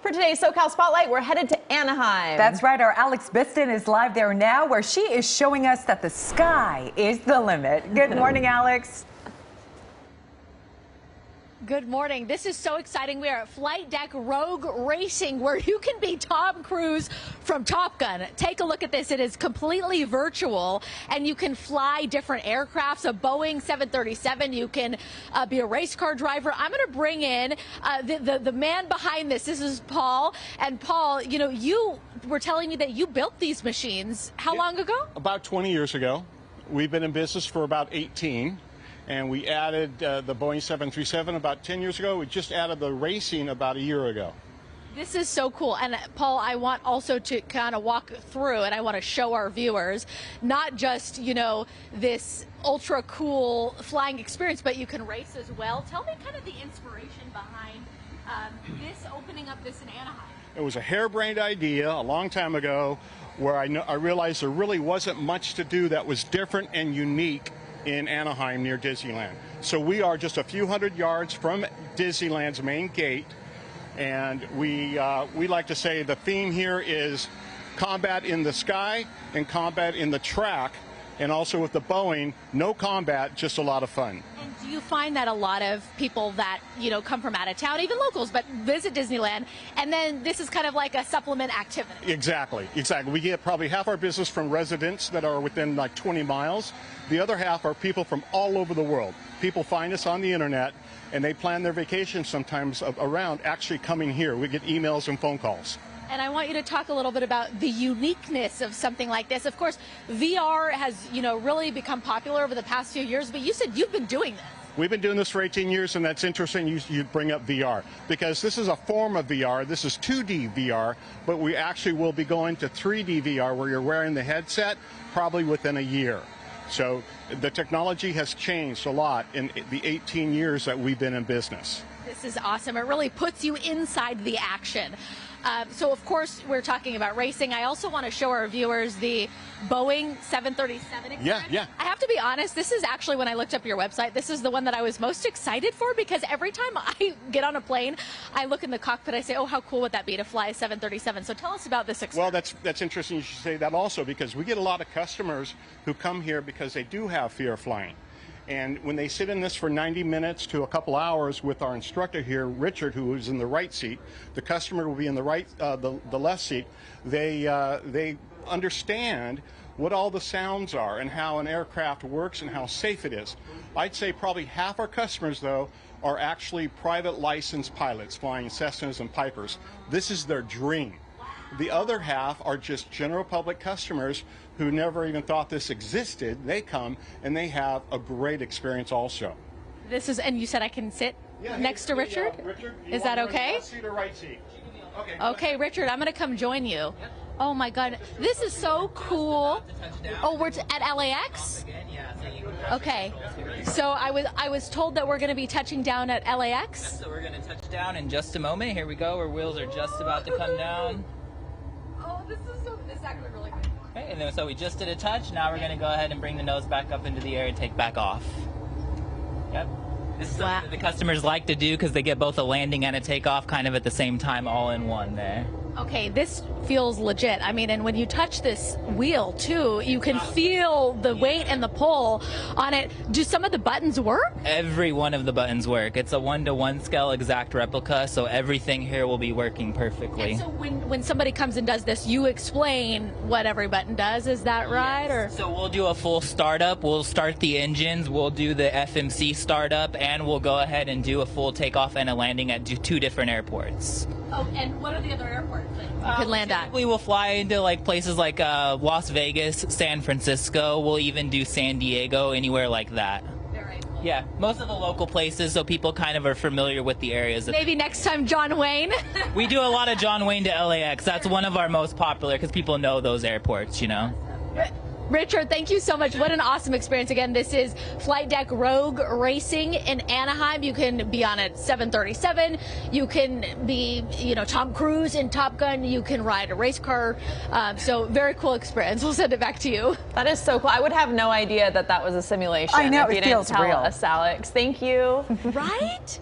For today's SoCal Spotlight, we're headed to Anaheim. That's right. Our Alex Biston is live there now, where she is showing us that the sky is the limit. Good morning, Alex. Good morning. This is so exciting. We are at Flightdeck+Rogue Racing, where you can be Tom Cruise from Top Gun. Take a look at this. It is completely virtual, and you can fly different aircrafts, a Boeing 737. You can be a race car driver. I'm going to bring in the man behind this. This is Paul. And Paul, you know, you were telling me that you built these machines. How long ago? About 20 years ago. We've been in business for about 18. And we added the Boeing 737 about 10 years ago. We just added the racing about a year ago. This is so cool. And Paul, I want also to kind of walk through, and I want to show our viewers, not just, you know, this ultra cool flying experience, but you can race as well. Tell me kind of the inspiration behind this, opening up this in Anaheim. It was a harebrained idea a long time ago where I realized there really wasn't much to do that was different and unique in Anaheim near Disneyland. So we are just a few hundred yards from Disneyland's main gate, and we like to say the theme here is combat in the sky and combat in the track, and also with the Boeing, no combat, just a lot of fun. And do you find that a lot of people that, you know, come from out of town, even locals, but visit Disneyland, and then this is kind of like a supplement activity? Exactly. We get probably half our business from residents that are within like 20 miles. The other half are people from all over the world. People find us on the internet, and they plan their vacations sometimes around actually coming here. We get emails and phone calls. And I want you to talk a little bit about the uniqueness of something like this. Of course, VR has, you know, really become popular over the past few years, but you said you've been doing this. We've been doing this for 18 years, and that's interesting you bring up VR, because this is a form of VR. This is 2D VR, but we actually will be going to 3D VR, where you're wearing the headset probably within a year. So the technology has changed a lot in the 18 years that we've been in business. This is awesome. It really puts you inside the action. So, of course, we're talking about racing. I also want to show our viewers the Boeing 737 experience. Yeah. I have to be honest, this is actually, when I looked up your website, this is the one that I was most excited for, because every time I get on a plane, I look in the cockpit, I say, oh, how cool would that be to fly a 737? So tell us about this experience. Well, that's interesting you should say that also, because we get a lot of customers who come here because they do have fear of flying. And when they sit in this for 90 minutes to a couple hours with our instructor here, Richard, who is in the right seat, the customer will be in the right, the left seat. They understand what all the sounds are and how an aircraft works and how safe it is. I'd say probably half our customers, though, are actually private licensed pilots flying Cessnas and Pipers. This is their dream. The other half are just general public customers who never even thought this existed. They come and they have a great experience also. This is, and you said I can sit next to Richard? Richard, is that okay? Left seat or right seat? Okay, Richard, I'm going to come join you. Oh my God, this is so cool. Oh, we're at LAX? Okay, so I was told that we're going to be touching down at LAX. So we're going to touch down in just a moment. Here we go. Our wheels are just about to come down. Oh, this is actually really good. Okay, and then so we just did a touch. Now we're going to go ahead and bring the nose back up into the air and take back off. Yep. This is something that the customers like to do because they get both a landing and a takeoff kind of at the same time, all in one there. Okay, this feels legit. I mean, and when you touch this wheel too, you can feel the weight and the pull on it. Do some of the buttons work? Every one of the buttons work. It's a 1-to-1 scale exact replica, so everything here will be working perfectly. And so when somebody comes and does this, you explain what every button does, is that right? Yes. So we'll do a full startup. We'll start the engines, we'll do the FMC startup, and we'll go ahead and do a full takeoff and a landing at 2 different airports. Oh, and what are the other airports that you could land at? We will fly into like places like Las Vegas, San Francisco. We'll even do San Diego, anywhere like that. Very cool. Yeah, most of the local places, so people kind of are familiar with the areas. Maybe next time John Wayne. We do a lot of John Wayne to LAX. That's one of our most popular because people know those airports, you know. Richard, thank you so much. What an awesome experience. Again, this is Flightdeck+Rogue Racing in Anaheim. You can be on a 737. You can be, you know, Tom Cruise in Top Gun. You can ride a race car. So very cool experience. We'll send it back to you. That is so cool. I would have no idea that that was a simulation. I know, if you it feels didn't tell real. us, Alex. Thank you. Right?